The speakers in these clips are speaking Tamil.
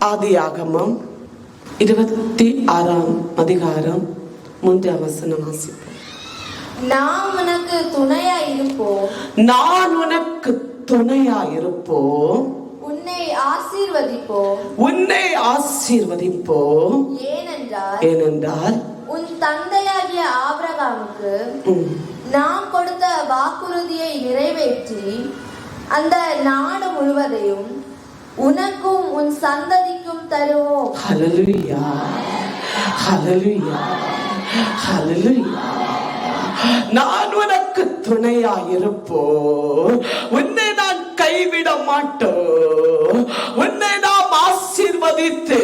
ஆதியாகமம் 26ஆம் அதிகாரம் 3ஆம் வசனம் வாசிப்போம். நான் உனக்கு துணையாயிருப்போம், நான் உனக்கு துணையாயிருப்போம், உன்னை ஆசீர்வதிப்போம், உன்னை ஆசீர்வதிப்போம். ஏனென்றால் உன் தந்தையாகிய ஆபிரகாமுக்கு நான் கொடுத்த வாக்குறுதியை நிறைவேற்றி அந்த நாடு முழுவதையும் உனக்கும் உன் சந்ததிக்கும் தருவோம். ஹல்லேலூயா, ஹல்லேலூயா, ஹல்லேலூயா. நான் உனக்கு துணையாயிருப்போம், உன்னை நான் கைவிட மாட்டோம், உன்னை நாம் ஆசீர்வதித்து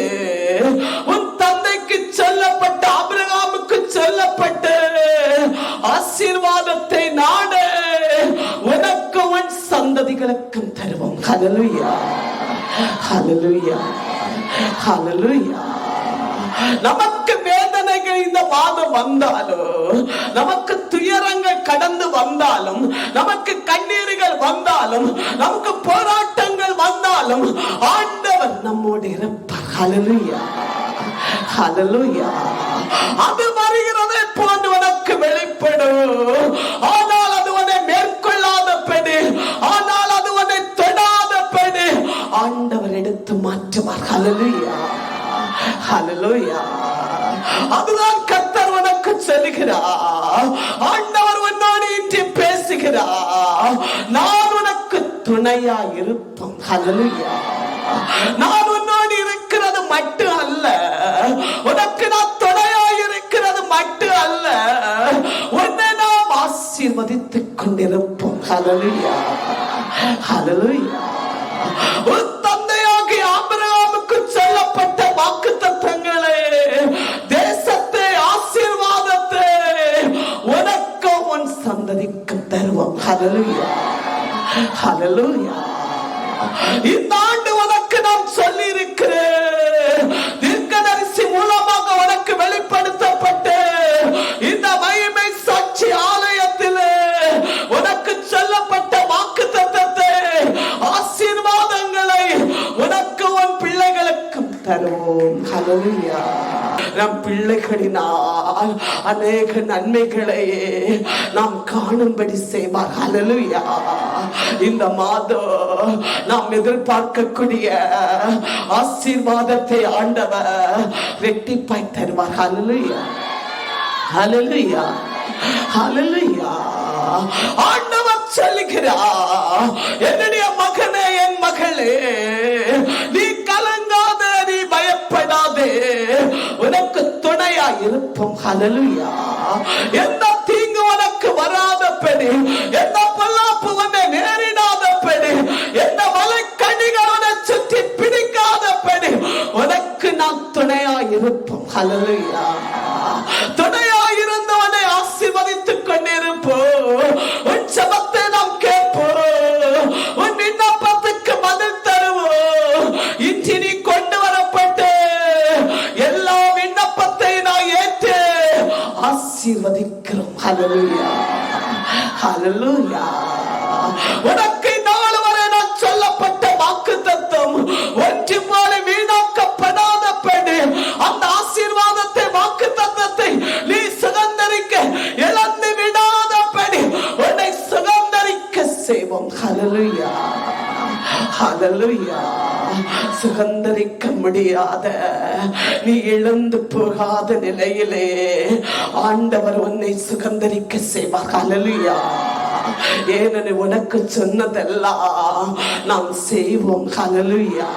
உன் தந்தைக்கு சொல்லப்பட்ட ஆபிரகாமுக்கு சொல்லப்பட்ட ஆசீர்வாதத்தை நாடு உனக்கு உன் சந்ததிகளுக்கும் தருவோம். ஹல்லேலூயா, ஹல்லேலூயா, ஹல்லேலூயா. நமக்கு வேதனைகள் இந்த மாதம் வந்தாலும், நமக்கு துயரங்கள் கடந்து வந்தாலும், நமக்கு கண்ணீர்கள் வந்தாலும், நமக்கு போராட்டங்கள் வந்தாலும் ஆண்டவர் நம்மோடு இருப்பார். ஹல்லேலூயா, ஹல்லேலூயா. அது வருகிறதை போன்று உனக்கு வெளிப்படும். ஆனால் அது உன்னை மேற்கொள்ளாத பெண், ஆனால் அது உன்னை தொடாத பெண் ஆண்டவர் எடுத்து மாற்றுவார். ஹல்லேலூயா, ஹல்லேலூயா. அதுதான் கர்த்தர் உனக்கு சொல்லுகிறார். ஆண்டவர் உன்னோடு இன்று பேசுகிறார். நான் உனக்கு துணையா இருப்பேன். ஹல்லேலூயா. நான் உன்னோடு இருக்கிறது மட்டும் அல்ல, உனக்கு நான் துணையா இருக்கிறது மட்டும் அல்ல, உன்னை நாம் ஆசீர்வதித்துக் கொண்டிருப்போம். ஹல்லேலூயா, ஹல்லேலூயா. உன் தந்தையாகிய ஆபிரகாமுக்கு சொல்லப்பட்ட வாக்குத்தத்தங்களை, தேசத்தை, ஆசீர்வாதத்தை உனக்கு உன் சந்ததிக்கும் தருவோம். ஹல்லேலூயா, ஹல்லேலூயா. இந்த ஆண்டு உனக்கு நாம் சொல்லி இருக்கிறேன், தீர்க்கதரிசி மூலமாக உனக்கு வெளிப்படுத்தப்பட்ட இந்த மகிமை சாட்சி ஆலயத்தில் உனக்கு சொல்லப்பட்ட வாக்குத்தத்தத்தை, ஆசீர்வாதங்களை உனக்கு உன் பிள்ளைகளுக்கும் தருவோம். ஹல்லேலூயா. நம் பிள்ளைகளினால் அநேக நன்மைகளை நாம் காணும்படி செய்வார். ஹல்லேலூயா. இந்த மாதம் நாம் எதிர்பார்க்கக்கூடிய ஆசீர்வாதத்தை ஆண்டவர் ரெட்டிப்பாய் தருவார். ஹல்லேலூயா, ஹல்லேலூயா, ஹல்லேலூயா. ஆண்டவர் சொல்லுகிறார், என்னுடைய மகனே, என் மகளே, நீ கலங்காத, நீ பயப்படாதே, உனக்கு துணையா இருப்போம். ஹல்லேலூயா. எந்த தீங்கு உனக்கு வராத பெண், எந்த பொல்லாப்பு உன்னை நேரிடாத பெண், எந்த மலைக்கடிகள் உன்னை சுற்றி பிடிக்காத பெண், உனக்கு நான் துணையா இருப்போம். ஹல்லேலூயா. துணையா இருந்தவனை ஆசீர்வதித்துக் கொண்டிருப்போம். உன் ஜெபத்தை நாம் கேட்போம், உன் விண்ணப்பத்துக்கு பதில் தருவோம். இன்று நீ கொண்டு வரப்பட்ட எல்லா விண்ணப்பத்தை நான் ஏற்று ஆசீர்வதிக்கிறோம். ஹல்லேலூயா, ஹல்லேலூயா. உனக்கு நாள் வரை நான் சொல்லப்பட்ட வாக்குத்தத்தம் ஒன்று போல வீணாக்கப்படாத பெண், அந்த ஆசீர்வாதத்தை, வாக்குத்தத்தத்தை நீ சுதந்தரிக்க இழந்து விடாத பெண், உன்னை சுதந்தரிக்க செய்வோம். ஹல்லேலூயா, ஹல்லேலூயா. சுதந்தரிக்க முடியாத, நீ இழந்து போகாத நிலையிலே ஆண்டவர் உன்னை சுதந்தரிக்க செய்வார். ஹல்லேலூயா. ஏனென்று உனக்கு சொன்னதெல்லாம் நாம் செய்வோம். ஹல்லேலூயா.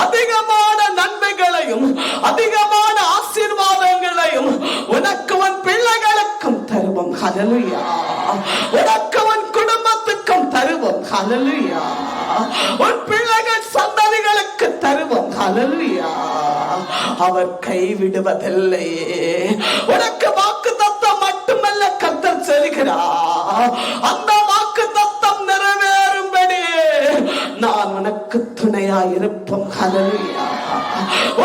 அதிகமான நன்மைகளையும் அதிகமான ஆசீர்வாதங்களையும் உனக்கு உன் பிள்ளைகளுக்கும் தருவோம். ஹல்லேலூயா. உனக்கு உன் குடும்பத்துக்கும் தருவோம். ஹல்லேலூயா. உன் பிள்ளைகள் சந்ததிகளுக்கு தருவோம். ஹல்லேலூயா. அவர் கைவிடுவதில்லை. உனக்கு வாக்குத்தத்தம் மட்டுமல்ல கர்த்தர் சொல்கிறார், அந்த வாக்குத்தத்தம் நிறைவேறும்படி நான் உனக்கு துணையா இருப்போம். ஹல்லேலூயா.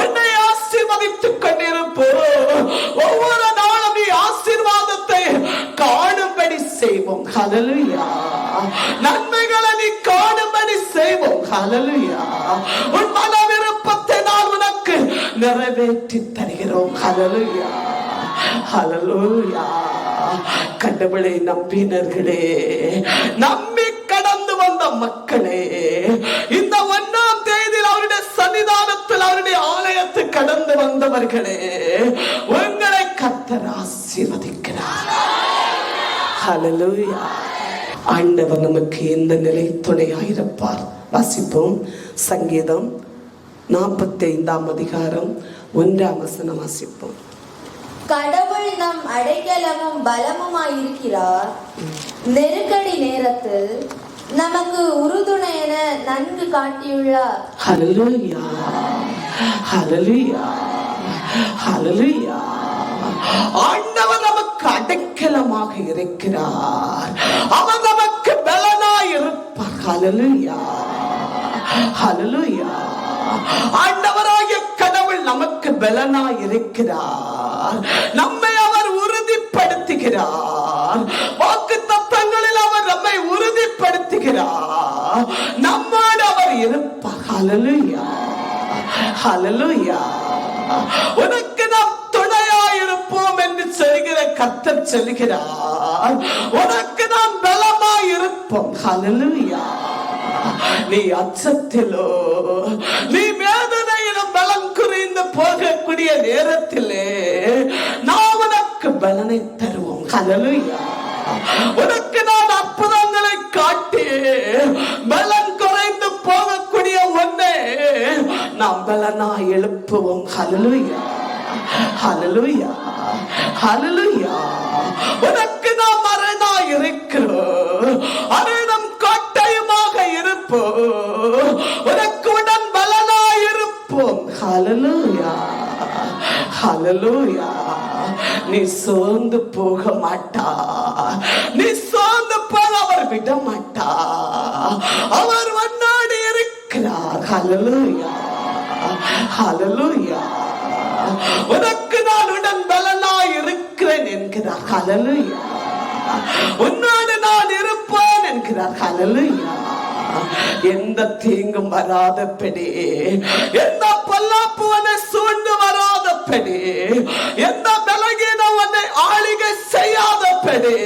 உன்னை ஆசீர்வதித்துக் கொண்டிருப்போம். ஒவ்வொரு நாளும் நீ ஆசீர்வாதத்தை காணும்படி செய்வோம். ஹல்லேலூயா. நன்மைகளை நீ காணும்படி செய்வோம். ஹல்லேலூயா. உன் மன விருப்பத்தை நிறைவேற்றி தருகிறோம். ஹல்லேலூயா, ஹல்லேலூயா. கடவுளை நம்பினர்களே, நம்பி கடந்து வந்த மக்களே, இந்த 1ஆம் தேதியில் அவருடைய சன்னிதானத்தில் அவருடைய ஆலயத்தை கடந்து வந்தவர்களே, உங்களை கர்த்தர் ஆசீர்வதிக்கிறார். ஹல்லேலூயா. ஆண்டவர் நமக்கு இந்த நிலை துணையாயிருப்பார். வாசிப்போம். சங்கீதம் 45ஆம் அதிகாரம் 1ஆம் வசனம் வாசிப்போம். கடவுள் நம் அடைக்கலமும் பலமுமாயிருக்கிறார். நெருக்கடி நேரத்தில் நமக்கு உறுதுணை என நன்கு காட்டியுள்ளார். ஹல்லேலூயா, ஹல்லேலூயா, ஹல்லேலூயா. ஆண்டவர் நமக்கு அடைக்கலமாக இருக்கிறார். அவர் நமக்கு பலனாய் இருப்பார். ஹல்லேலூயா, ஹல்லேலூயா. ஆண்டவராகிய கடவுள் நமக்கு பலனாய் இருக்கிறார். நம்மை அவர் உறுதிப்படுத்துகிறார். வாக்குத்தத்தங்களில் அவர் நம்மை உறுதிப்படுத்துகிறார். நம்மோடு அவர் இருப்பார். ஹல்லேலூயா, ஹல்லேலூயா. உனக்கு நாம் துணையாயிருப்போம் என்று சொல்கிற கர்த்தர் சொல்கிறார். உனக்கு நாம் பலமாயிருப்போம். ஹல்லேலூயா. நீ அச்சத்திலோ, நீ வேதனையிலும் பலம் குறைந்து போகக்கூடிய நேரத்திலே நாம் உனக்கு பலனை தருவோம். ஹல்லேலூயா. உனக்கு நான் அற்புதங்களை காட்டி பலம் குறைந்து போகக்கூடிய ஒன்னே நாம் பலனா எழுப்புவோம். ஹல்லேலூயா, ஹல்லேலூயா, ஹல்லேலூயா. உனக்கு நாம் அரணா இருக்கிறோம். அரணம் கோட்டையுமாக இருப்போம். உனக்கு உடன் பலனா இருப்போம். ஹல்லேலூயா, ஹல்லேலூயா. நீ சோர்ந்து போக மாட்டா. நீ சோர்ந்து போக அவர் விட மாட்டா. அவர் உன்னோடு இருக்கிறார். ஹல்லேலூயா, ஹல்லேலூயா. உனக்கு நான் உடன் பலனாய் இருக்கிறேன் என்கிறார். ஹல்லேலூயா. உன்னோடு நான் இருப்பேன் என்கிறார். ஹல்லேலூயா. எந்த தீங்கும் வராதபடி, எந்த பொல்லாப்பு உன்னை சூழ்ந்து வராதபடி, எந்த பலகீனம் உன்னை ஆளுகை செய்யாதபடி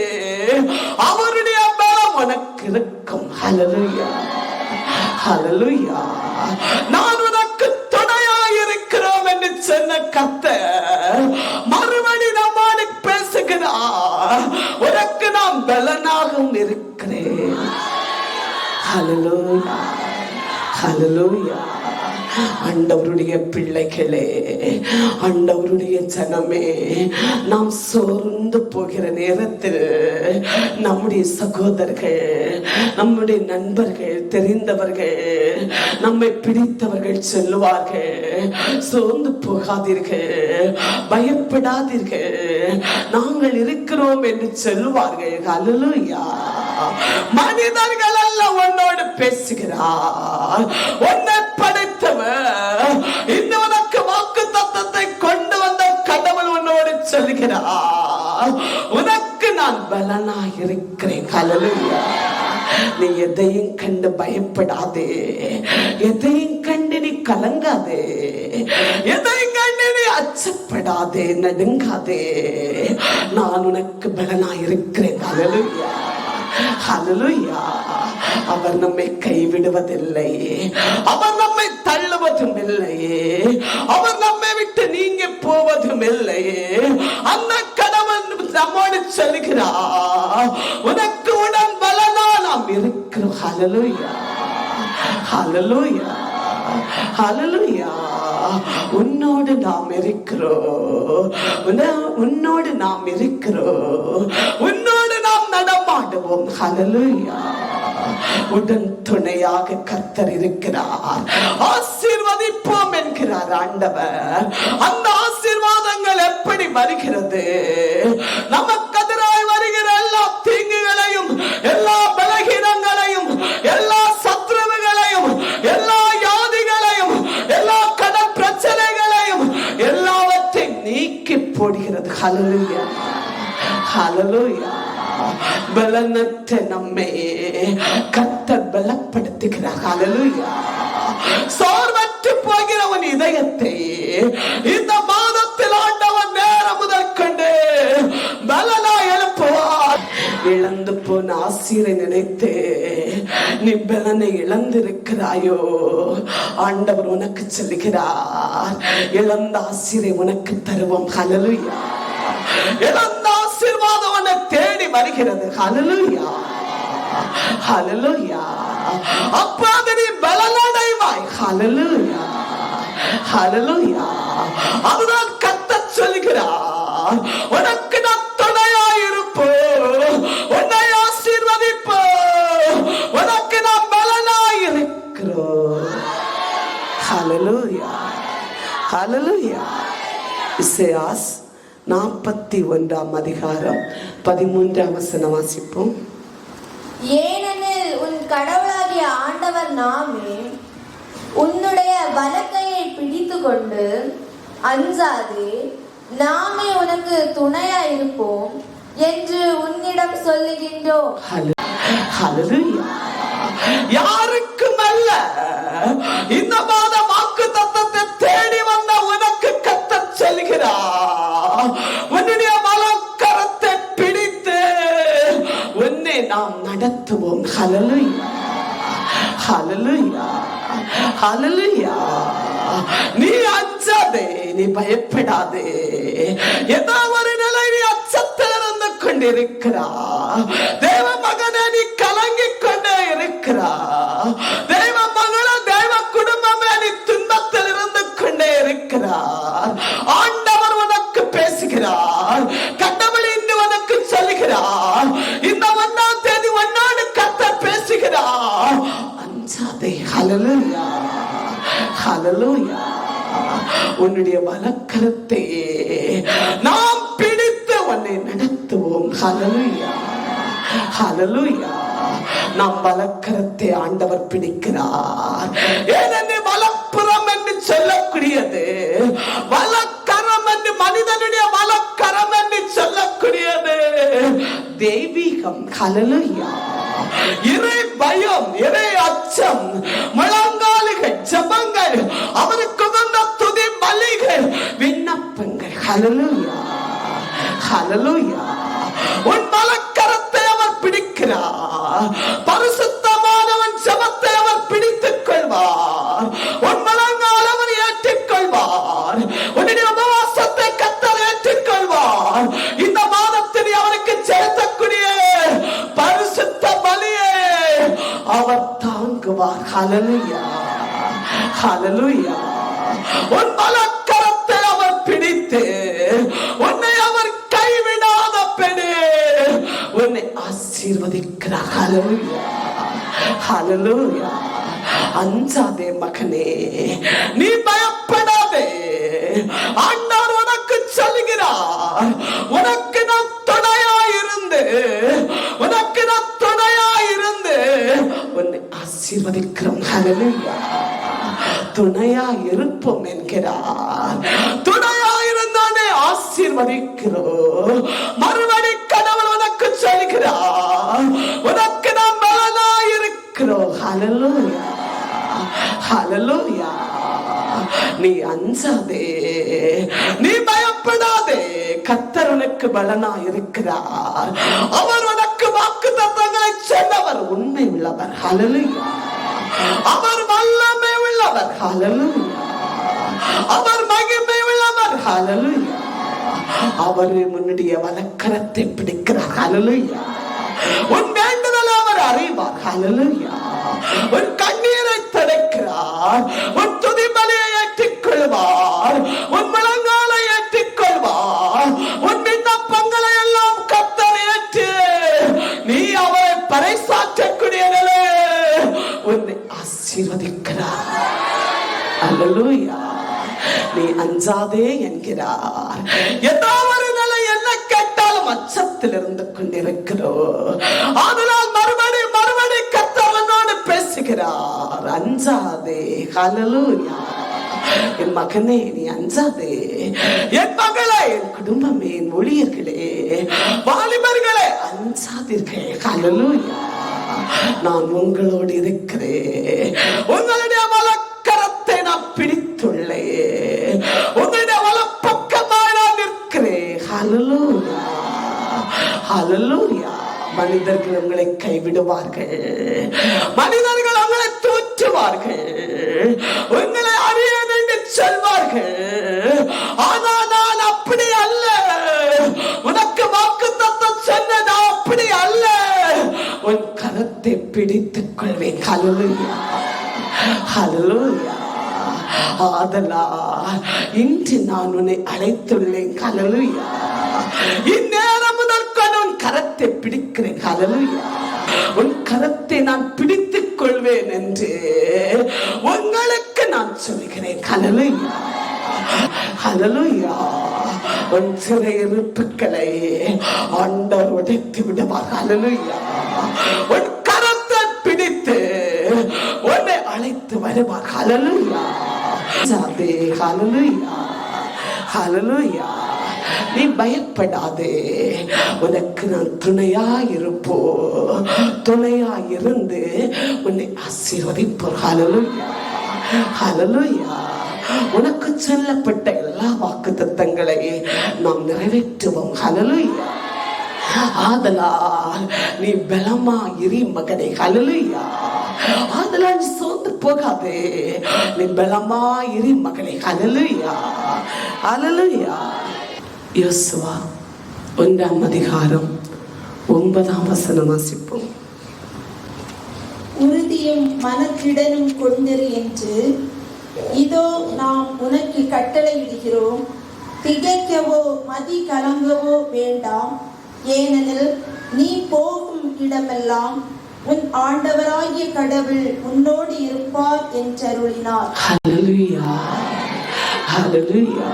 அவருடைய பலம் உனக்கு இருக்கும். ஹல்லேலூயா, ஹல்லேலூயா. நான் உனக்கு துணையாய் இருக்கிறோம் என்று சொன்ன கர்த்தர் மறுபடி நம்மோடு பேசுகிறார். உனக்கு நான் பலனாகவும் இருக்கிறேன். ஹல்லேலூயா, ஹல்லேலூயா. ஆண்டவருடைய பிள்ளைகளே, ஆண்டவருடைய ஜனமே, நாம் சோர்ந்து போகிற நேரத்தில் நம்முடைய சகோதரர்கள், நம்முடைய நண்பர்கள், தெரிந்தவர்கள், நம்மை பிடித்தவர்கள் சொல்லுவார்கள், சோர்ந்து போகாதீர்கள், பயப்படாதீர்கள், நாங்கள் இருக்கிறோம் என்று சொல்லுவார்கள். ஹல்லேலூயா. மனிதர்கள் அல்ல உன்னோடு பேசுகிறார். உன்னை படைத்தவர், இந்த உனக்கு வாக்குத்தத்தத்தை கொண்டு வந்த கடவுள் உன்னோடு சொல்கிறார். உனக்கு நான் பலனாய் இருக்கிறேன். ஹல்லேலூயா. நீ எதையும் கண்டு பயப்படாதே. எதையும் கண்டு நீ கலங்காதே. எதையும் கண்டு நீ அச்சப்படாதே, நடுங்காதே. நான் உனக்கு பலனாய் இருக்கிறேன். ஹல்லேலூயா, ஹல்லேலூயா. அவர் நம்மை கைவிடுவதில்லை. அவர் நம்மை தள்ளுவதும் இல்லையே. அவர் நம்மை விட்டு நீங்க போவதும் இல்லையே. அந்த கடவுள் நம்மோடு சொல்கிறார், உனக்கு உடன் பலனா நாம் இருக்கிறோம். ஹல்லேலூயா, ஹல்லேலூயா, ஹல்லேலூயா. உன்னோடு நாம் இருக்கிறோம். உன்னோடு நாம் இருக்கிறோம். உன்னோடு நாம் நடமாடுவோம். ஹல்லேலூயா. உடன் துணையாக கர்த்தர் இருக்கிறார். ஆசீர்வதிப்போம் என்கிறார் ஆண்டவர். அந்த ஆசீர்வாதங்கள் எப்படி வருகிறது? நமக்கு எதிராய் வருகிற எல்லா தீங்குகளையும், எல்லா பலகீனங்களையும், எல்லா சத்ருவுகளையும், எல்லா வியாதிகளையும், எல்லா கடன் பிரச்சனைகளையும் எல்லாவற்றையும் நீக்கி போடுகிறது. ஹல்லேலூயா, ஹல்லேலூயா. பலனற்ற நம்மை கர்த்தர் பலப்படுத்துகிறார். ஹல்லேலூயா. சோர்வற்ற அற்று போகிற உன் இதயத்தை இந்த மாதத்தில் ஆண்டவன் நேரம் முதல் கொண்டு பலனா எழுப்புவார். இழந்து போன ஆசீரை நினைத்து நீ பலனை இழந்திருக்கிறாயோ? ஆண்டவர் உனக்கு சொல்லுகிறார், இழந்த ஆசீரை உனக்கு தருவோம். ஹல்லேலூயா. இழந்த ஆசீர்வாதம் உன்னை தேடி வருகிறது. ஹல்லேலூயா, ஹல்லேலூயா. அப்போது நீ பலனடைவாய். ஹல்லேலூயா, ஹல்லேலூயா. அதுதான் கர்த்தர் சொல்லுகிறார், உனக்கு நான் துணையாயிருப்போம், உன்னை ஆசீர்வதிப்போம், உனக்கு நான் பலனாயிருக்கிறோம். ஹல்லேலூயா, ஹல்லேலூயா. இசையாஸ் 41 அதிகாரம் 13 வசனம் வாசிப்போம். ஏனெனில் உன் கடவுளாகிய ஆண்டவர் நாமே உன்னுடைய வலக்கையை பிடித்து கொண்டு அஞ்சாதே, நாமே உனக்கு துணையா இருப்போம் என்று உன்னிடம் சொல்லுகின்றோம். ஹல்லேலூயா. யாருக்கும் அல்ல, இந்த மாத வாக்கு தத்தத்தை தேடி வந்த உனக்கு கர்த்தர் சொல்கிறார், உன்னுடைய வலக்கரத்தை பிடித்து உன்னை நாம் நடத்துவோம். ஹல்லேலூயா, ஹல்லேலூயா, ஹல்லேலூயா. நீ அஞ்சாதே, நீ பயப்படாதே. ஏதோ ஒரு நிலை நீ அச்சத்தில் இருந்து கொண்டிருக்கிறா, தேவ மகனே நீ கலங்கிக் கொண்டே இருக்கிறா, தேவ மகள தேவ குடும்பமே நீ துன்பத்தில் இருந்து கொண்டே இருக்கிறார். ஆண்டவர் உனக்கு பேசுகிறார், கடவுள் இன்று உனக்கு சொல்லுகிறார், இந்த 1ஆம் தேதி உன்னோடு கர்த்தர் பேசுகிறார், அஞ்சாதே. ஹல்லேலூயா, ஹல்லேலூயா. உன்னுடைய வலக்கரத்தை நாம் பிடித்து உன்னை நடத்துவோம். ஹல்லேலூயா, ஹல்லேலூயா. நாம் வலக்கரத்தை ஆண்டவர் பிடிக்கிறார். ஏனெனில் வலப்புறம் என்று சொல்லக்கூடியது, வலக்கரம் என்று மனிதனுடைய வலக்கரம் என்று சொல்லக்கூடியது தெய்வீகம். ஹல்லேலூயா. இறை பயம், இறை அச்சம், முழங்காலுகள், ஜெபங்கள், அவருக்கு உகந்த துதி பலிகள், விண்ணப்பங்கள். ஹல்லேலூயா, ஹல்லேலூயா. உன் வலக்கரத்தை அவர் பிடிக்கிறார். பரிசுத்தமானவன் ஜெபத்தை அவர் பிடித்துக் கொள்வார். உன் முழங்கால் அவர் ஏற்றுக் கொள்வார். உன்னுடைய உபவாசத்தை கர்த்தர் ஏற்றுக் கொள்வார். இந்த மாதத்தில் அவருக்கு செலுத்தக்கூடிய பரிசுத்த பலியை அவர் தாங்குவார். ஹல்லேலூயா, ஹல்லேலூயா. உன் வலக்கரத்தை அவர் பிடித்து உன்னை அவர் கைவிடாத பெண்ணே உன்னை ஆசீர்வதிக்கிறார். ஹல்லேலூயா, ஹல்லேலூயா. அஞ்சாதே மகனே, நீ பயப்படாதே. ஆண்டவர் உனக்கு சொல்லுகிறார், உனக்கு நான் துணையாயிருந்து, உனக்கு நான் துணையாயிருந்து உன்னை ஆசீர்வதிக்கிறோம். ஹல்லேலூயா. துணையா இருப்போம் என்கிறார். துணையாயிருந்தானே ஆசீர்வதிக்கிறோம். மறுபடி கடவுள் உனக்கு சொல்கிறார், உனக்கு நாம் பலனாயிருக்கிறோம். ஹல்லேலூயா, ஹல்லேலூயா. நீ அஞ்சாதே, நீ பயப்படாதே. கர்த்தர் உனக்கு பலனா இருக்கிறார். அவர் உனக்கு வாக்கு தத்தங்களை சொன்னவர் உண்மை உள்ளவர். ஹல்லேலூயா. அவர் வல்லமை உள்ளவர். ஹல்லேலூயா. அவர் மகிமை உள்ளவர். ஹல்லேலூயா. அவர் உன்னுடைய வலக்கரத்தை பிடிக்கிறார். ஹல்லேலூயா. உன் வேண்டுதலை அவர் அறிவார். ஹல்லேலூயா. உன் கண்ணீரை துடைக்கிறார். உன் துதிபலியை ஏற்றுக் கொள்வார். உன் முழங்காலை ஏற்றுக் கொள்வார். உன் விண்ணப்பங்களை எல்லாம் கர்த்தர் ஏற்று நீ அவரை பறைசாற்றக்கூடிய நிலை உன்னை ஆசீர்வதிக்கிறார். அல்லேலூயா. நீ அஞ்சாதே என்கிறார். ஏதாவது நிலை என்ன கேட்டாலும் அச்சத்தில் இருந்து கொண்டிருக்கிறோம். அதனால் மறுபடி கர்த்தர் பேசுகிறார், அஞ்சாதே. அல்லேலூயா. என் மகனே நீ அஞ்சாதே. என் மகளே, என் குடும்பமே, என் ஊழியர்களே, வாலிபர்களே அஞ்சாதீர்கள். அல்லேலூயா. நான் உங்களோடு இருக்கிறேன். உங்களுடைய வலக்கரத்தை நான் ஹல்லேலூயா, ஹல்லேலூயா. மனிதர்கள் உங்களை கைவிடுவார்கள், மனிதர்கள் உங்களை தூற்றுவார்கள், உங்களை அறியேன் என்று சொல்வார்கள். ஆனா நான் அப்படி அல்ல. உனக்கு வாக்குத்தத்தம் சொன்ன நான் அப்படி அல்ல. உன் கரத்தை பிடித்துக் கொள்வேன். ஹல்லேலூயா, ஹல்லேலூயா. ஆதலால் இன்று நான் உன்னை அழைத்துள்ளேன். ஹல்லேலூயா. இந்நேரம் முதல் உன் கரத்தை பிடிக்கிறேன். ஹல்லேலூயா. உன் கரத்தை நான் பிடித்துக் கொள்வேன் என்று உங்களுக்கு நான் சொல்கிறேன். ஹல்லேலூயா, ஹல்லேலூயா. உன் சிறையிருப்புகளை ஆண்டவர் உடைத்து விடுவார். ஹல்லேலூயா. உன் கரத்தை பிடித்து உன்னை அழைத்து வருவார். ஹல்லேலூயா, ஹல்லேலூயா, ஹல்லேலூயா. நீ பயப்படாதே, உனக்கு நான் துணையாயிருப்போ, துணையாயிருந்து உன்னை ஆசீர்வதிப்போம். ஹல்லேலூயா, ஹல்லேலூயா. உனக்கு சொல்லப்பட்ட எல்லா வாக்குத்தத்தங்களை நாம் நிறைவேற்றுவோம். ஹல்லேலூயா. ஆதலால் நீ பலமா இரு மகனே. ஹல்லேலூயா. ஆதலால் நீ சோர்ந்து போகாதே, நீ பலமா இரு மகனே. ஹல்லேலூயா, ஹல்லேலூயா. யோசுவா 1 அதிகாரம் 9 வாசிப்போம். உறுதியும் மனத்திடனும் கொண்டிரு என்று இதோ நாம் உனக்கு கட்டளையிடுகிறோம். திகைக்கவோ மதி கலங்கவோ வேண்டாம். ஏனெனில் நீ போகும் இடமெல்லாம் உன் ஆண்டவராகிய கடவுள் உன்னோடு இருப்பார் என்றருளினார். ஹல்லேலூயா, ஹல்லேலூயா,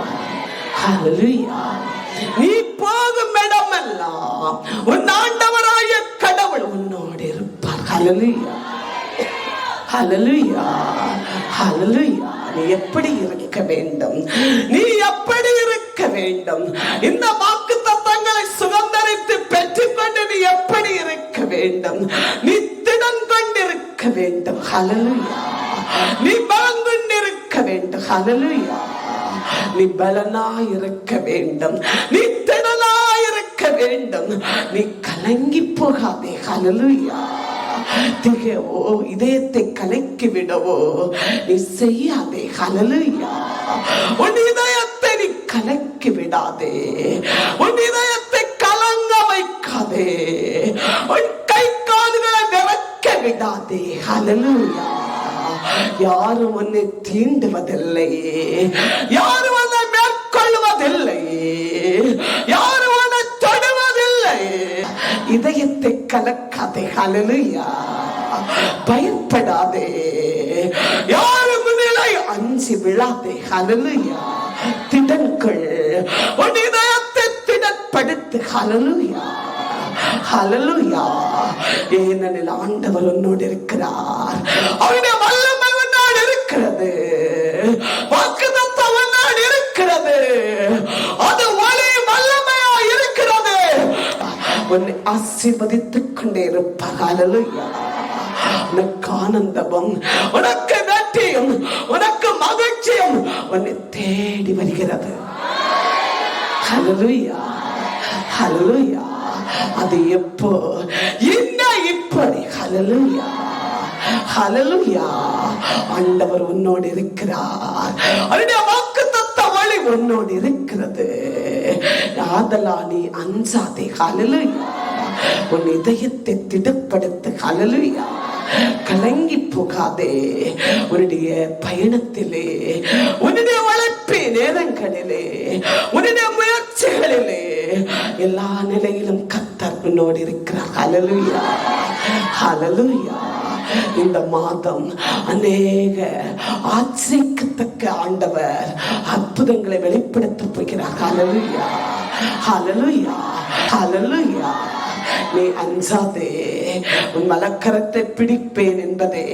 ஹல்லேலூயா. நீ போகும் இடமெல்லாம் உன் ஆண்டவராகிய கடவுள் உன்னோடு இருப்பார். ஹல்லேலூயா, ஹல்லேலூயா, ஹல்லேலூயா. நீ எப்படி இருக்க வேண்டும்? நீ எப்படி இருக்க வேண்டும்? இந்த வாக்குத்தத்தங்களை சுதந்தரித்து பெற்றுக்கொண்டு நீ எப்படி இருக்க வேண்டும்? நீ திடன் கொண்டிருக்க வேண்டும். ஹல்லேலூயா. நீ பலம் கொண்டிருக்க வேண்டும். ஹல்லேலூயா. நீ பலனாயிருக்க வேண்டும். நீ திடனாயிருக்க வேண்டும். நீ கலங்கி போகாதே. ஹல்லேலூயா. திகவோ இதயத்தை கலக்கி விடவோ நீ செய்யாதே. ஹல்லேலூயா. உன் இதயத்தை நீ கலக்கி விடாதே. உன் இதயத்தை கலங்க வைக்காதே. உன் கை கால்களை விறக்க விடாதே. ஹல்லேலூயா. யாரும் உன்னை தீண்டுவதில்லை, யாரும் உன்னை மேற்கொள்வதில்லை, யாரும் உன்னை தொடுவதில்லை. இதயத்தை கலக்காதே. ஹல்லேலூயா. பயப்படாதே. யாரும் முன்னிலை அஞ்சி விழாதே. ஹல்லேலூயா. திடன்கள் உன் இதயத்தை திடப்படுத்து. ஹல்லேலூயா, ஹல்லேலூயா. ஏனெனில் ஆண்டவர் உன்னோடு இருக்கிறார். அவருடைய வல்லமை உன்னோடு இருக்கிறது. வாக்குத்தத்தம் உன்னோடு இருக்கிறது. அது ஒளி வல்லமையா இருக்கிறது. உன்னை ஆசீர்வதித்துக் கொண்டே இருப்பார். ஹல்லேலூயா. உனக்கு ஆனந்தமும், உனக்கு வெற்றியும், உனக்கு மகிழ்ச்சியும் உன்னை தேடி வருகிறது. ஹல்லேலூயா, ஹல்லேலூயா. அது எப்போ? என்ன இப்படி? ஹல்லேலூயா, ஹல்லேலூயா. ஆண்டவர் உன்னோடு இருக்கிறார். அவருடைய வாக்குத்தத்த வழி உன்னோடு இருக்கிறது. ஆதலால் நீ அஞ்சாதே. ஹல்லேலூயா. உன் இதயத்தை திடப்படுத்து. ஹல்லேலூயா. கலங்கி போகாதே. உன்னுடைய பயணத்திலே, உன்னுடைய வளர்ப்பு நேரங்களிலே, உன்னுடைய முயற்சிகளிலே, எல்லா நிலையிலும் கர்த்தர் உன்னோடு இருக்கிறார். ஹல்லேலூயா, ஹல்லேலூயா. இந்த மாதம் அநேக ஆச்சரியத்தக்க ஆண்டவர் அற்புதங்களை வெளிப்படுத்த போகிறார். ஹல்லேலூயா, ஹல்லேலூயா, ஹல்லேலூயா. நீ அஞ்சாதே, உன் மலக்கரத்தை பிடிப்பேன் என்பதை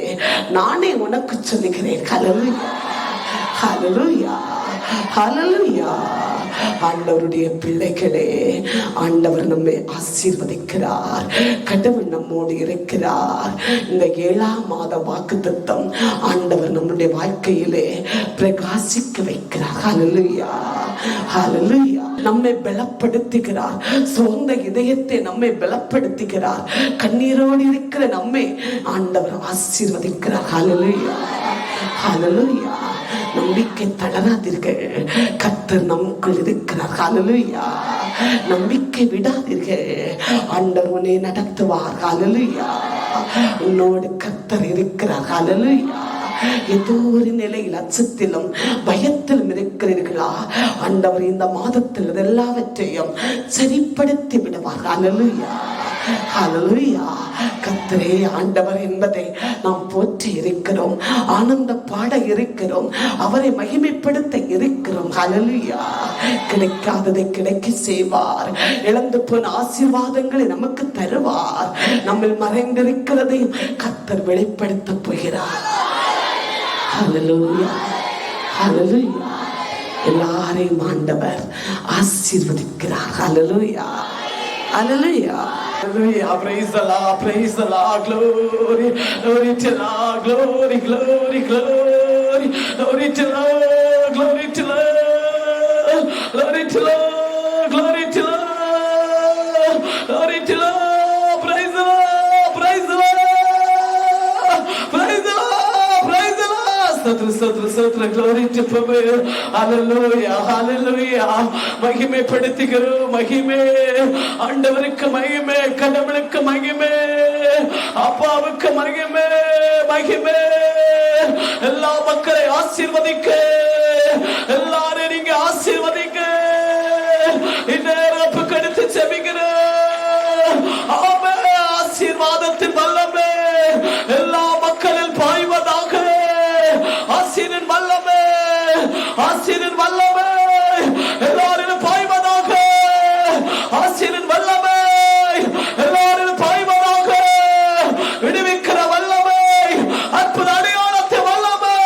நானே உனக்கு சொல்லுகிறேன். ஹல்லேலூயா, ஹல்லேலூயா, ஹல்லேலூயா. ஆண்டவருடைய பிள்ளைகளே, ஆண்டவர் நம்மை ஆசீர்வதிக்கிறார். கடவுள் நம்மோடு இருக்கிறார். இந்த 7ஆம் மாத வாக்குத்தத்தம் ஆண்டவர் நம்முடைய வாழ்க்கையிலே பிரகாசிக்க வைக்கிறார். ஹல்லேலூயா, ஹல்லேலூயா. நம்மை பலப்படுத்துகிறார். சொந்த இதயத்தை நம்மை பலப்படுத்துகிறார். கண்ணீரோடு இருக்கிற நம்மை ஆண்டவர் ஆசீர்வதிக்கிறார். ஹல்லேலூயா, ஹல்லேலூயா. நம்பிக்கை தளராதீர்கள், கர்த்தர் நமக்குள் இருக்கிறார். ஹல்லேலூயா. நம்பிக்கை விடாதீர்கள், ஆண்டவர் உன்னை நடத்துவார். ஹல்லேலூயா. உன்னோடு கர்த்தர் இருக்கிறார். ஹல்லேலூயா. ஏதோ ஒரு நிலையில் அச்சத்திலும் பயத்திலும் இருக்கிறீர்களா? ஆண்டவர் இந்த மாதத்தில் எல்லாவற்றையும் சரிப்படுத்தி விடுவார். ஹல்லேலூயா, ஹல்லேலூயா. கர்த்தரே ஆண்டவர் என்பதை நாம் போற்றி இருக்கிறோம், ஆனந்த பாட இருக்கிறோம், அவரை மகிமைப்படுத்த இருக்கிறோம். ஹல்லேலூயா. கிடைக்காததை கிடைக்க செய்வார், இழந்து போன ஆசீர்வாதங்களை நமக்கு தருவார், நம்ம மறைந்திருக்கிறதையும் கர்த்தர் வெளிப்படுத்த போகிறார். ஹல்லேலூயா, ஹல்லேலூயா. எல்லாரையும் ஆண்டவர் ஆசீர்வதிக்கிறார். ஹல்லேலூயா, ஹல்லேலூயா. Hallelujah, praise the Lord, praise the Lord, glory, glory to Lord, glory, glory, glory, glory to Lord, glory to Lord, glory to Lord, glory to Lord, glory to Lord, praise the Lord, praise the Lord, praise the Lord, praise the Lord, Satra, Satra, Satra, glory to Father, hallelujah, hallelujah. மகிமைப்படுத்துகிறோம், மகிமை ஆண்டவருக்கு மகிமை, கடவுளுக்கு மகிமை, அப்பாவுக்கு மகிமை, மகிமை. எல்லா மக்களை ஆசீர்வதிக்க, எல்லாரும் நீங்க ஆசீர்வதிக்க இந்நேரம் கடுத்து செபிக்கிறேன். ஆமென். ஆசீர்வாதத்தின் வல்லமை எல்லா மக்களில் பாய்வதாக. ஆசீரின் வல்லமை, ஆசீரின் வல்லமை எல்லாரும் பாய்வதாக. ஆசீரின் வல்லமை எல்லாரும் பாய்வதாக. விடுவிக்கிற வல்லமை, அற்புத அடையாளத்தை வல்லமை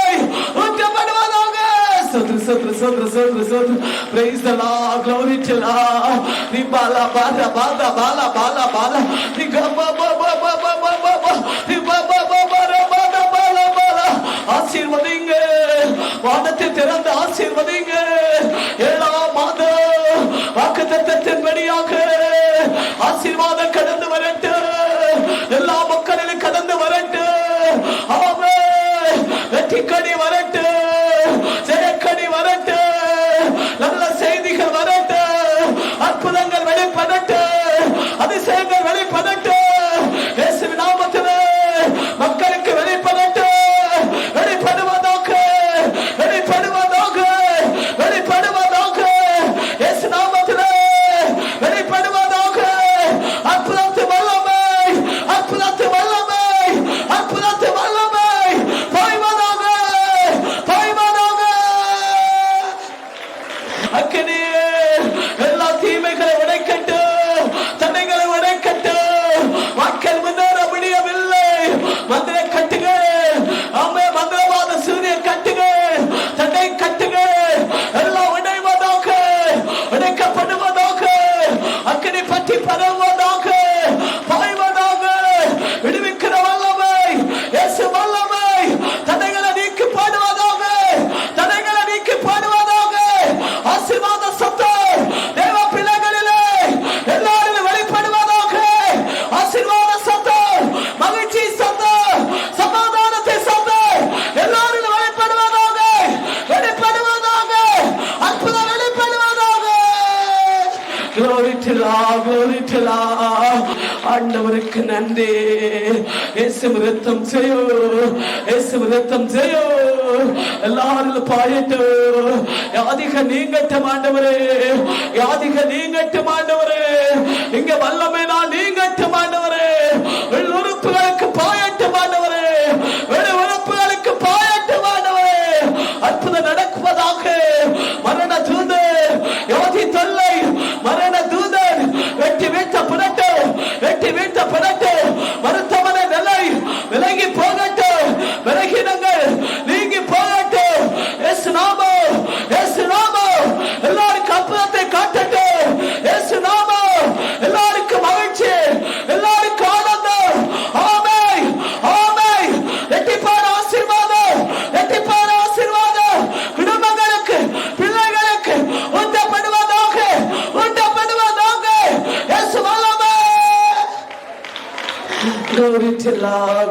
ஊற்றப்படுவதாக. சோத்ரு சோத்ரு சோத்ரு சோத்ரு சோத்ரு. Praise the Lord, glory to Lord. நீ பாலா பாலா பாலா பாலா பாலா பாலா நீ கபா பாபா பாபா பாபா நீ பாபா பாபா பாலா பாலா பாலா. ஆசீர்வதிங்க, வானத்தை திறந்து ஆசீர்வதிங்க. ஏழாம் மாதம் வாக்குத்தத்தத்தின் வழியாக ஆசீர்வாதம் கடந்து வரட்டும், எல்லா மக்களிலும் கடந்து வரட்டும். ஆமென். வெற்றிக்கடி வரட்டும், ஜெயக்கடி வரட்டும், நல்ல செய்திகள் வரட்டும், அற்புதங்கள் வெளிப்படட்டும், அதிசயங்கள் வெளிப்படட்டும். இயேசுவின் நாமத்திலே மக்களுக்கு வெளிப்படட்டும், வெளிப்படுவதாக, வெளிப்படுவதாக, வெளிப்படுவதாக. இயேசு நாமத்திலே வெளிப்படுவதாக. அற்புதத்து வல்லமை, அற்புதத்து வல்லமை, அற்புதத்து வல்லமை பாய்வதாக, பாய்வதாக. அக்கினியே எல்லா தீமைகளை உடைக்கட்டும், தடைகளை உடைக்கட்டும். மக்கள் முன்னேற முடியவில்லை, மந்திர கட்டுங்க, ஆமே மந்திரவாத சூரிய கட்டுங்க, தடை கட்டுங்க, எல்லாம் உடைவதாக, உடைக்கப்படுவதாக. அக்கினி பற்றி பரவுவதாக, பாய்வதாக. விடுவிக்கிற வல்லமை, இயேசு வல்லமை. தடைகளை நீக்கி பாடுவதாக, தடைகளை நீக்கி பாடுவதாக. ஆசீர்வாத சத்தம் தேவ பிள்ளைகளிலே எல்லாரிலும் வெளிப்படுவதாக. ஆசீர்வாத சத்தம், மகிழ்ச்சி சத்தம், சமாதானத்தை சத்தம் எல்லாரிலும் வெளிப்படுவதாக, வெளிப்படுவதாக. அற்புதம் வெளிப்படுவதாக. Glory to Lord, glory to Lord. ஆண்டவருக்கு நன்றி. இயேசு ரத்தம் செய்யோ, இயேசு ரத்தம் செய்யோ. எல்லாரிலும் பாயட்டும். யாதிக நீங்கட்டும் ஆண்டவரே, யாதிக நீங்கட்டும் ஆண்டவரே. இங்க வல்லமை நான் நீங்கட்டும் ஆண்டவரே. வெளி உறுப்புகளுக்கு பாயட்டும் ஆண்டவரே, வெளி உறுப்புகளுக்கு பாயட்டும் ஆண்டவரே. அற்புதம் நடக்குவதாக. மரண தூதன், யோதி தொல்லை, மரண தூதன் வெட்டி வீழ்த்தப்படட்டும், வெட்டி வீழ்த்தப்படட்டும். மருத்துவமனை நிலை விலகி போகட்டும், விலகினங்கள் நீங்கி போகட்டும். இயேசு நாமம், இயேசு நாமம் எல்லாருக்கும் அற்புதத்தை காட்டட்டும். இயேசு நாமம்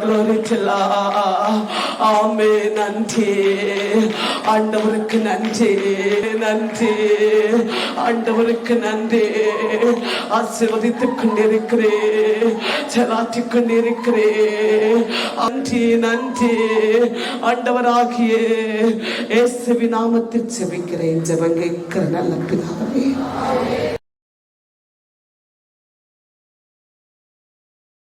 glory to Allah. ஆமே நன்றி ஆண்டவருக்கு நன்றி நன்றி ஆண்டவருக்கு நன்றி. ஆசீர்வதித்துக் கொண்டிருக்கிறேன், செலாற்றிக் கொண்டிருக்கிறேன். நன்றி நன்றி ஆண்டவராகிய இயேசுவின் நாமத்தில் ஜெபிக்கிறேன். ஜெபம் கேட்கிற நல்ல பிதாவே.